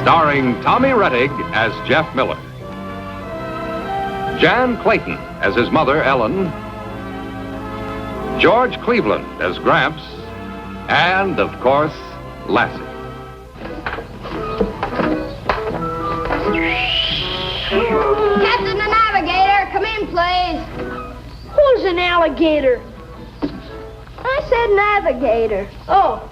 Starring Tommy Rettig as Jeff Miller, Jan Clayton as his mother, Ellen, George Cleveland as Gramps, and, of course, Lassie. Captain the Navigator, come in, please. Who's an alligator? I said navigator. Oh.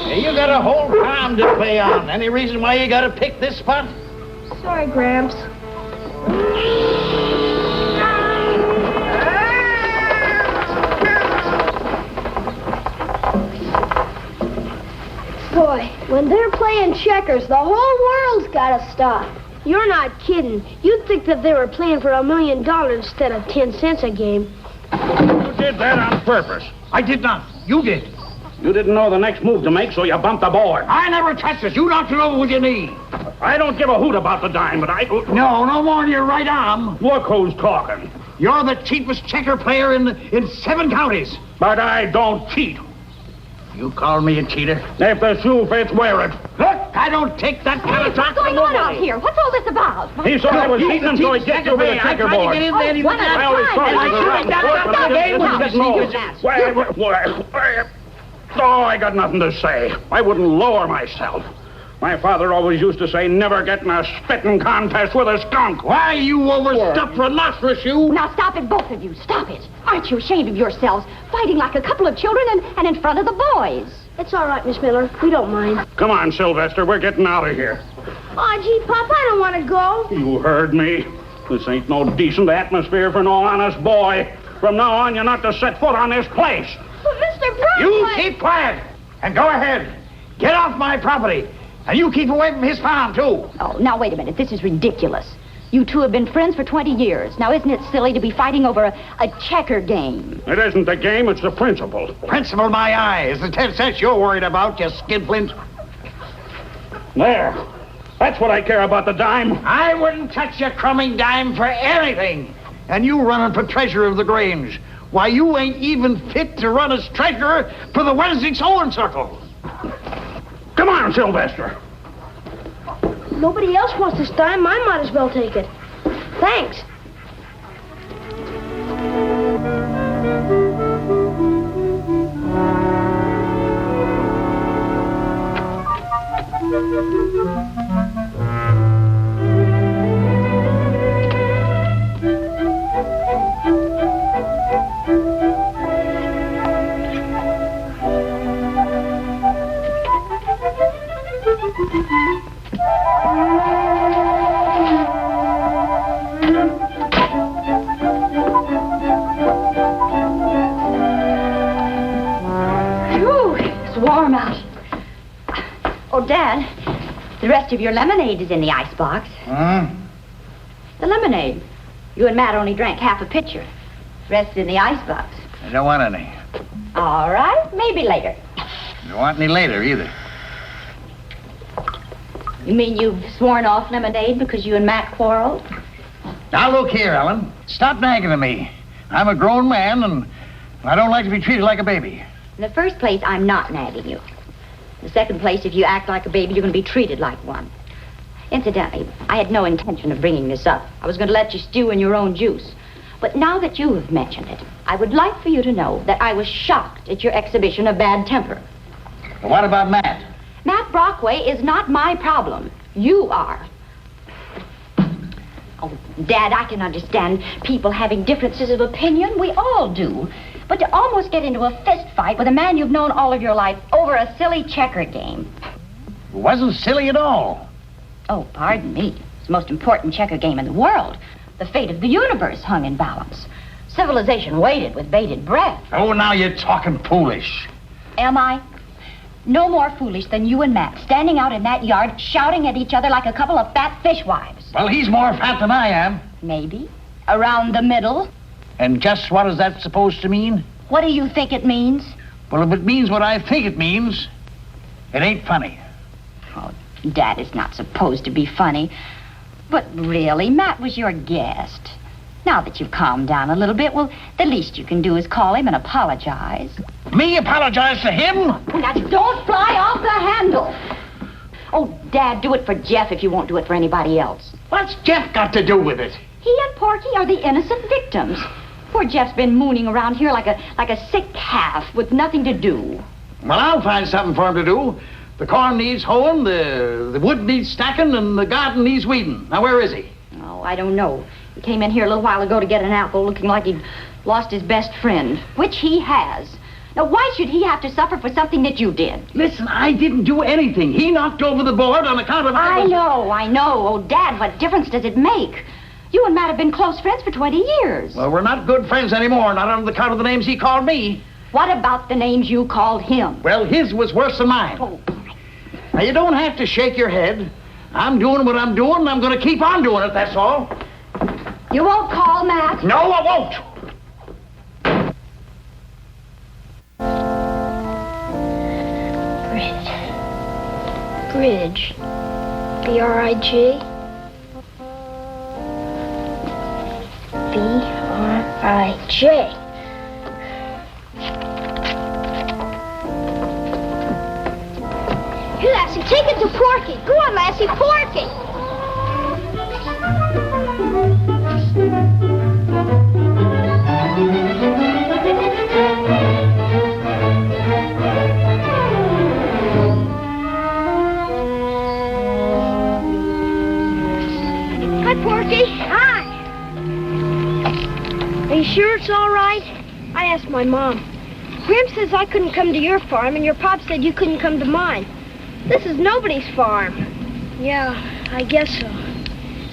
Hey, you got a whole farm to play on. Any reason why you got to pick this spot? Sorry, Gramps. Boy, when they're playing checkers, the whole world's got to stop. You're not kidding. You'd think that they were playing for $1 million instead of 10 cents a game. You did that on purpose. I did not. You did. You didn't know the next move to make, so you bumped the board. I never touched it. You knocked it over with your knee. I don't give a hoot about the dime, but I... No more than your right arm. Look who's talking. You're the cheapest checker player in 7 counties. But I don't cheat. You call me a cheater? If the shoe fits, wear it. Look, I don't take that kind of talk from nobody. What's going on out here? What's all this about? He saw I was cheating him, so he kicked over the checkerboard. I always Oh, I got nothing to say. I wouldn't lower myself. My father always used to say, never get in a spitting contest with a skunk. Why, you overstuffed rhinoceros, you? Now stop it, both of you. Stop it. Aren't you ashamed of yourselves? Fighting like a couple of children and in front of the boys. It's all right, Miss Miller. We don't mind. Come on, Sylvester. We're getting out of here. Oh, gee, Pop, I don't want to go. You heard me. This ain't no decent atmosphere for no honest boy. From now on, you're not to set foot on this place. But Mr. Brown... You keep quiet and go ahead. Get off my property. And you keep away from his farm, too. Oh, now, wait a minute. This is ridiculous. You two have been friends for 20 years. Now, isn't it silly to be fighting over a checker game? It isn't the game, it's the principle. Principle, my eye. Is the 10 cents you're worried about, you skinflint. There. That's what I care about, the dime. I wouldn't touch your crumbing dime for anything. And you running for treasurer of the Grange. Why, you ain't even fit to run as treasurer for the Wednesday sewing circle. Come on, Sylvester. Nobody else wants this dime. I might as well take it. Thanks. Warm out. Oh, Dad, the rest of your lemonade is in the icebox. The lemonade. You and Matt only drank half a pitcher. The rest is in the icebox. I don't want any. All right, maybe later. I don't want any later, either. You mean you've sworn off lemonade because you and Matt quarreled? Now, look here, Ellen. Stop nagging at me. I'm a grown man, and I don't like to be treated like a baby. In the first place, I'm not nagging you. In the second place, if you act like a baby, you're going to be treated like one. Incidentally, I had no intention of bringing this up. I was going to let you stew in your own juice. But now that you have mentioned it, I would like for you to know that I was shocked at your exhibition of bad temper. Well, what about Matt? Matt Brockway is not my problem. You are. Oh, Dad, I can understand people having differences of opinion. We all do. But to almost get into a fist fight with a man you've known all of your life over a silly checker game. It wasn't silly at all. Oh, pardon me. It's the most important checker game in the world. The fate of the universe hung in balance. Civilization waited with bated breath. Oh, now you're talking foolish. Am I? No more foolish than you and Matt, standing out in that yard, shouting at each other like a couple of fat fishwives. Well, he's more fat than I am. Maybe. Around the middle. And just what is that supposed to mean? What do you think it means? Well, if it means what I think it means, it ain't funny. Oh, Dad is not supposed to be funny. But really, Matt was your guest. Now that you've calmed down a little bit, well, the least you can do is call him and apologize. Me apologize to him? Now, don't fly off the handle. Oh, Dad, do it for Jeff if you won't do it for anybody else. What's Jeff got to do with it? He and Porky are the innocent victims. Poor Jeff's been mooning around here like a sick calf with nothing to do. Well, I'll find something for him to do. The corn needs hoeing, the wood needs stacking, and the garden needs weeding. Now, where is he? Oh, I don't know. He came in here a little while ago to get an apple, looking like he'd lost his best friend, which he has. Now, why should he have to suffer for something that you did? Listen, I didn't do anything. He knocked over the board on account of... I know. Oh, Dad, what difference does it make? You and Matt have been close friends for 20 years. Well, we're not good friends anymore, not on account of the names he called me. What about the names you called him? Well, his was worse than mine. Oh. Now, you don't have to shake your head. I'm doing what I'm doing, and I'm going to keep on doing it, that's all. You won't call Matt? No, I won't. Bridge. B-R-I-G. B-R-I-J. Here, Lassie, take it to Porky. Go on, Lassie, Porky. Hi, Porky. Hi. Are you sure it's all right? I asked my mom. Grim says I couldn't come to your farm, and your pop said you couldn't come to mine. This is nobody's farm. Yeah, I guess so.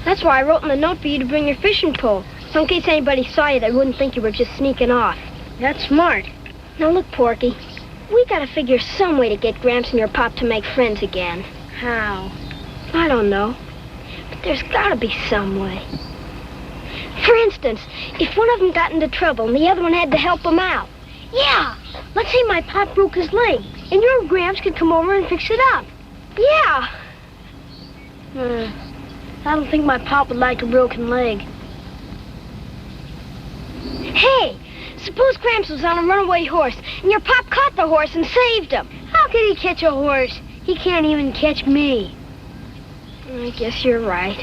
That's why I wrote in the note for you to bring your fishing pole. So in case anybody saw you, they wouldn't think you were just sneaking off. That's smart. Now look, Porky. We gotta figure some way to get Gramps and your pop to make friends again. How? I don't know. But there's gotta be some way. For instance, if one of them got into trouble and the other one had to help him out. Yeah, let's say my pop broke his leg, and your Gramps could come over and fix it up. Yeah. I don't think my pop would like a broken leg. Hey, suppose Gramps was on a runaway horse, and your pop caught the horse and saved him. How could he catch a horse? He can't even catch me. I guess you're right.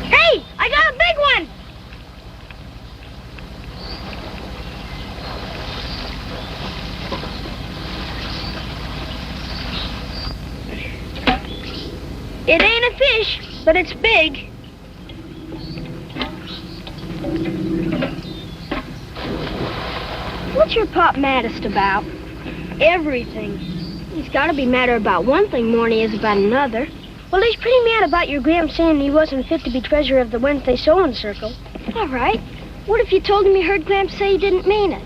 Hey, I got a big one! It ain't a fish, but it's big. What's your pop maddest about? Everything. He's got to be madder about one thing more than he is about another. Well, he's pretty mad about your Gramps saying he wasn't fit to be treasurer of the Wednesday sewing circle. All right. What if you told him you heard Gramps say he didn't mean it?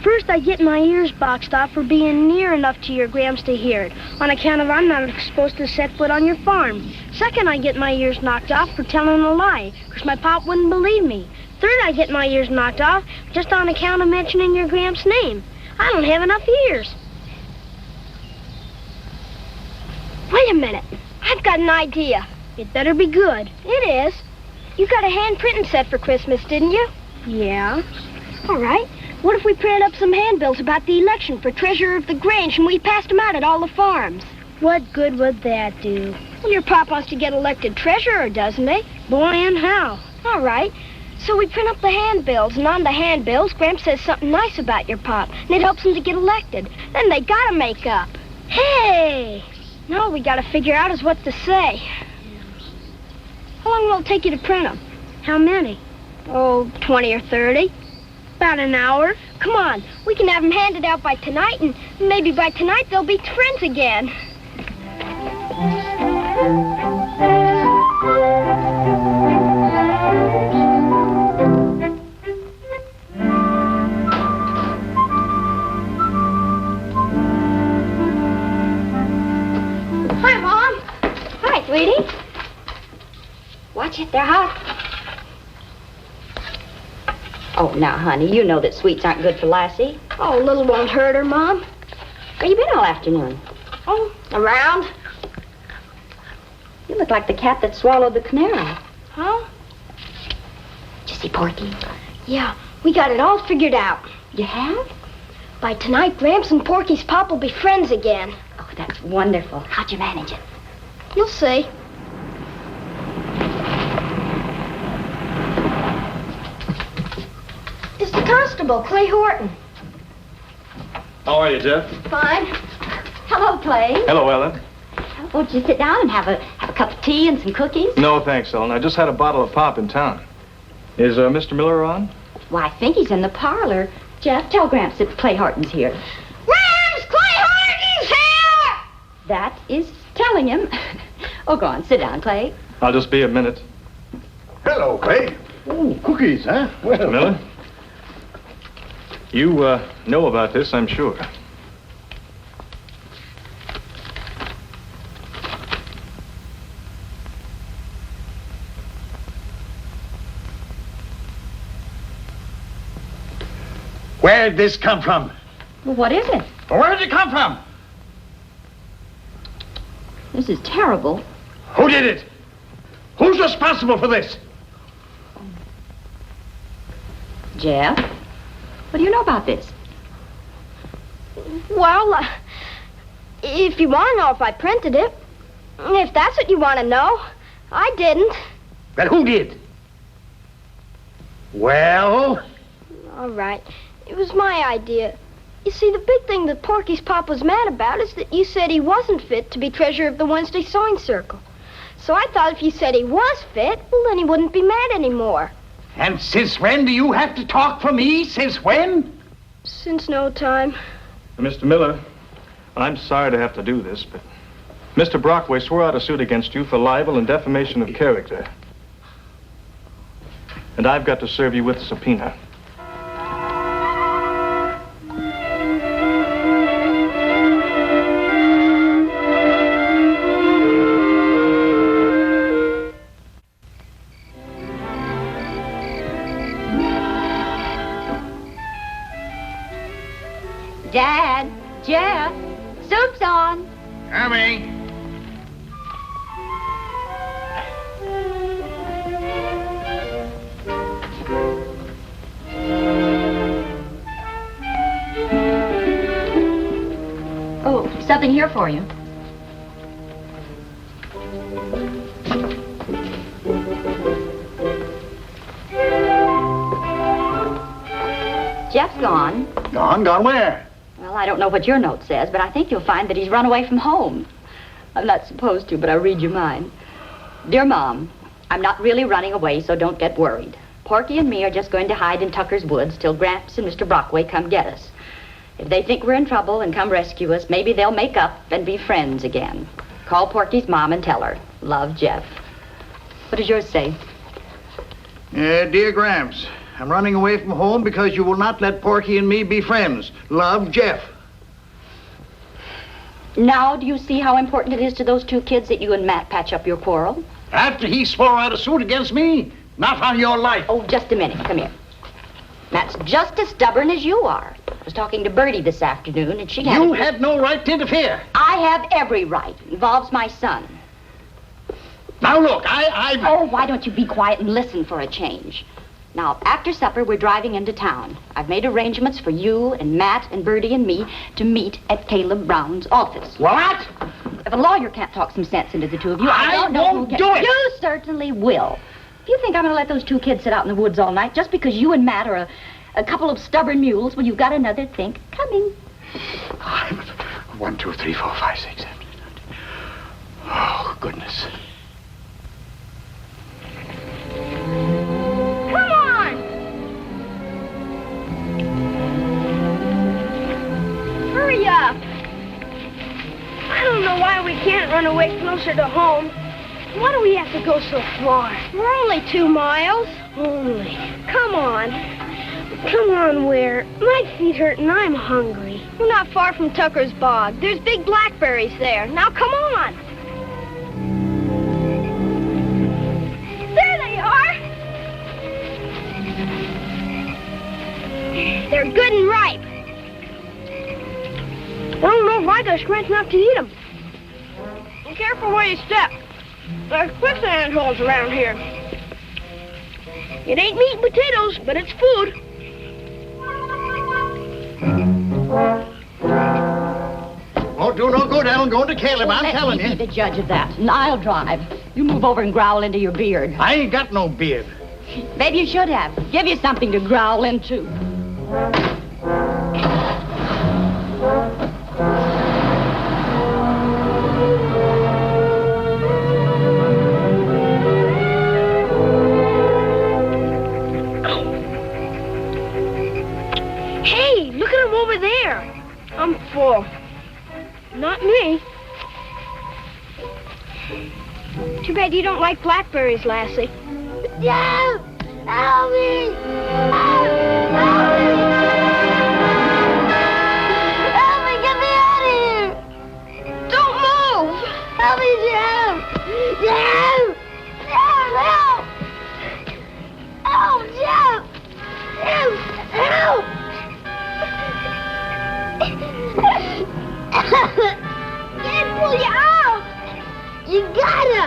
First, I get my ears boxed off for being near enough to your Gramps to hear it, on account of I'm not supposed to set foot on your farm. Second, I get my ears knocked off for telling a lie, because my pop wouldn't believe me. Third, I get my ears knocked off just on account of mentioning your Gramps' name. I don't have enough ears. Wait a minute. I've got an idea. It better be good. It is. You got a hand printing set for Christmas, didn't you? Yeah. All right. What if we printed up some handbills about the election for treasurer of the Grange and we passed them out at all the farms? What good would that do? Well, your pop wants to get elected treasurer, doesn't he? Boy, and how? All right. So we print up the handbills, and on the handbills, Gramps says something nice about your pop, and it helps him to get elected. Then they gotta make up. Hey! No, we gotta figure out is what to say. How long will it take you to print them? How many? Oh, 20 or 30. About an hour. Come on, we can have them handed out by tonight, and maybe by tonight they'll be friends again. Hi, Mom. Hi, sweetie. Watch it, they're hot. Oh, now, honey, you know that sweets aren't good for Lassie. Oh, a little won't hurt her, Mom. Where you been all afternoon? Oh, around. You look like the cat that swallowed the canary. Huh? Did you see Porky? Yeah, we got it all figured out. You have? By tonight, Gramps and Porky's pop will be friends again. Oh, that's wonderful. How'd you manage it? You'll see. It's the constable, Clay Horton. How are you, Jeff? Fine. Hello, Clay. Hello, Ellen. Won't you sit down and have a cup of tea and some cookies? No, thanks, Ellen. I just had a bottle of pop in town. Is Mr. Miller on? Why, I think he's in the parlor. Jeff, tell Gramps that Clay Horton's here. Gramps, Clay Horton's here! That is telling him. Oh, go on, sit down, Clay. I'll just be a minute. Hello, Clay. Oh, cookies, huh? Well, Mr. Miller? You know about this, I'm sure. where'd this come from? Well, what is it? Where'd it come from? This is terrible. Who did it? Who's responsible for this? Jeff, what do you know about this? Well, if you want to know if I printed it, if that's what you want to know, I didn't. But who did? Well? All right. It was my idea. You see, the big thing that Porky's pop was mad about is that you said he wasn't fit to be treasurer of the Wednesday Sewing Circle. So I thought if you said he was fit, well, then he wouldn't be mad anymore. And since when do you have to talk for me? Since when? Since no time. Mr. Miller, I'm sorry to have to do this, but Mr. Brockway swore out a suit against you for libel and defamation of character. And I've got to serve you with a subpoena. Dad, Jeff, soup's on. Coming. Oh, something here for you. Jeff's gone. Gone? Gone where? Well, I don't know what your note says, but I think you'll find that he's run away from home. I'm not supposed to, but I'll read you mine. Dear Mom, I'm not really running away, so don't get worried. Porky and me are just going to hide in Tucker's woods till Gramps and Mr. Brockway come get us. If they think we're in trouble and come rescue us, maybe they'll make up and be friends again. Call Porky's mom and tell her. Love, Jeff. What does yours say? Dear Gramps, I'm running away from home because you will not let Porky and me be friends. Love, Jeff. Now, do you see how important it is to those two kids that you and Matt patch up your quarrel? After he swore out a suit against me? Not on your life. Oh, just a minute. Come here. Matt's just as stubborn as you are. I was talking to Bertie this afternoon, and she had... You had no right to interfere. I have every right. It involves my son. Now, look, Oh, why don't you be quiet and listen for a change? Now, after supper, we're driving into town. I've made arrangements for you and Matt and Bertie and me to meet at Caleb Brown's office. What? If a lawyer can't talk some sense into the two of you, I don't know won't who can. do it. You certainly will. If you think I'm going to let those two kids sit out in the woods all night just because you and Matt are a couple of stubborn mules, well, you've got another think coming. 1, 2, 3, 4, 5, 6, 7, 8, 9. Oh, goodness. Come on! Hurry up! I don't know why we can't run away closer to home. Why do we have to go so far? We're only 2 miles. Only. Come on. Come on, Ware. My feet hurt and I'm hungry. We're not far from Tucker's bog. There's big blackberries there. Now come on. There they are. They're good and ripe. I don't know if I got strength enough to eat them. Be careful where you step. There's quicksand holes around here. It ain't meat and potatoes, but it's food. Won't do no good, Ellen, going to Caleb, I'm telling Let me you. be the judge of that, and I'll drive. You move over and growl into your beard. I ain't got no beard. Maybe you should have. Give you something to growl into. Hey, look at him over there. I'm full. Not me. Too bad you don't like blackberries, Lassie. Yeah! Help me! Help me! Help me! Get me out of here! Don't move! Help me, Jim! Jim! Jim, help! Help, Jim! Jim, help! Can't pull you out! You gotta!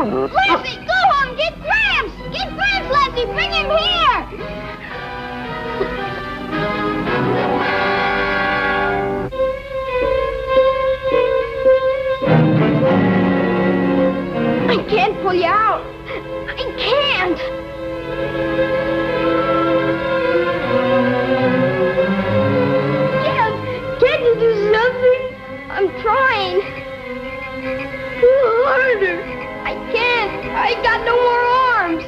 Lassie, go home! Get Gramps! Get Gramps, Lassie! Bring him here! I can't pull you out! I can't! Jim, can't you do something? I'm trying. Pull harder. I can't. I got no more arms.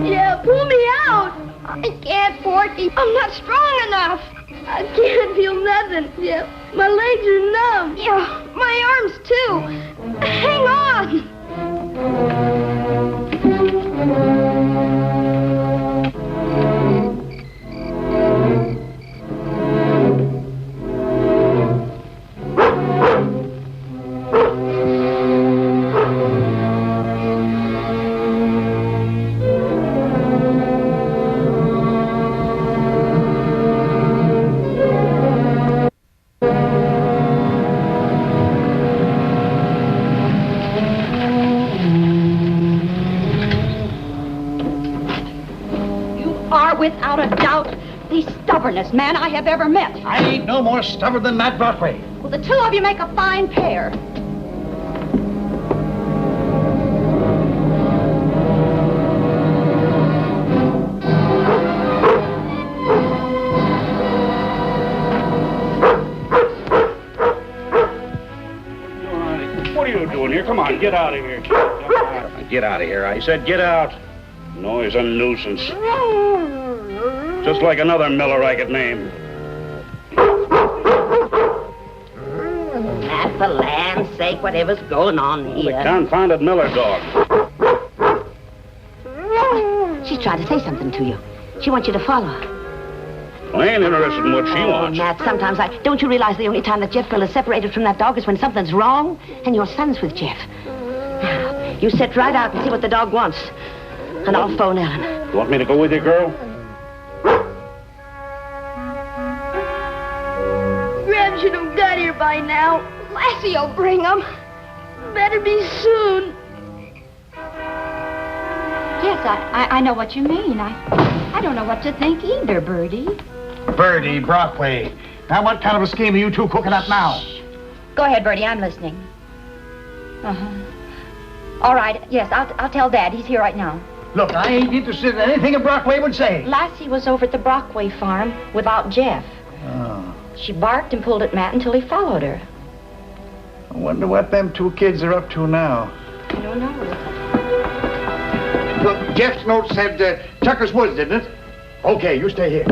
Yeah, pull me out. I can't, Forky. I'm not strong enough. I can't feel nothing. Yeah, my legs are numb. Yeah, my arms too. Hang on. Without a doubt, the stubbornest man I have ever met. I ain't no more stubborn than Matt Brockway. Well, the two of you make a fine pair. What are you doing here? Come on, get out of here. Get out of here. I said get out. Noise a nuisance. Just like another Miller I could name. For the land's sake, whatever's going on The confounded Miller dog. She's trying to say something to you. She wants you to follow her. I ain't interested in what she wants. Matt, sometimes don't you realize the only time that Jeff is separated from that dog is when something's wrong? And your son's with Jeff. Now, you sit right out and see what the dog wants. And I'll phone Ellen. You want me to go with you, girl? Graham should have got here by now. Lassie'll bring him. Better be soon. Yes, I know what you mean. I don't know what to think either, Bertie. Bertie, Brockway. Now, what kind of a scheme are you two cooking up now? Go ahead, Bertie. I'm listening. Uh-huh. All right. Yes, I'll tell Dad. He's here right now. Look, I ain't interested in anything a Brockway would say. Lassie was over at the Brockway farm without Jeff. Oh. She barked and pulled at Matt until he followed her. I wonder what them two kids are up to now. I don't know. Look, Jeff's note said Tucker's Woods, didn't it? Okay, you stay here.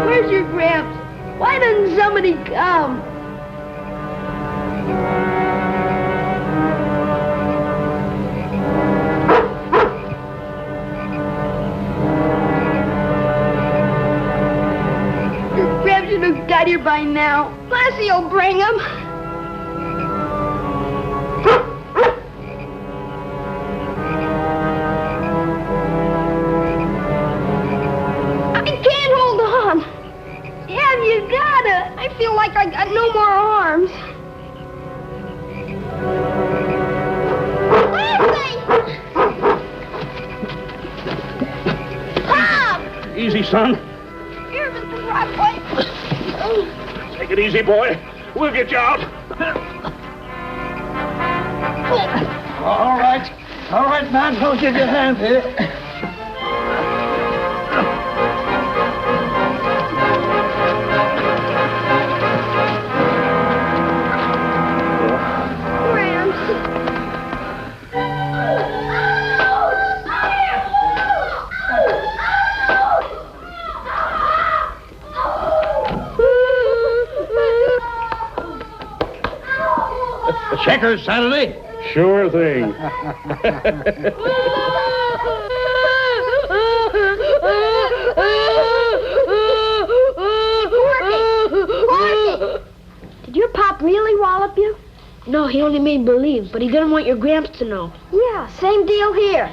Where's your Gramps? Why doesn't somebody come? out here by now. Lassie will bring him. I can't hold on. Yeah, you gotta. I feel like I got no more arms. Easy, son. Here, Mr. Brockway. Take it easy, boy. We'll get you out. All right. All right, man. I'll give you a hand here. Checkers Saturday? Sure thing. Porky! Did your pop really wallop you? No, he only made believe, but he didn't want your Gramps to know. Yeah, same deal here.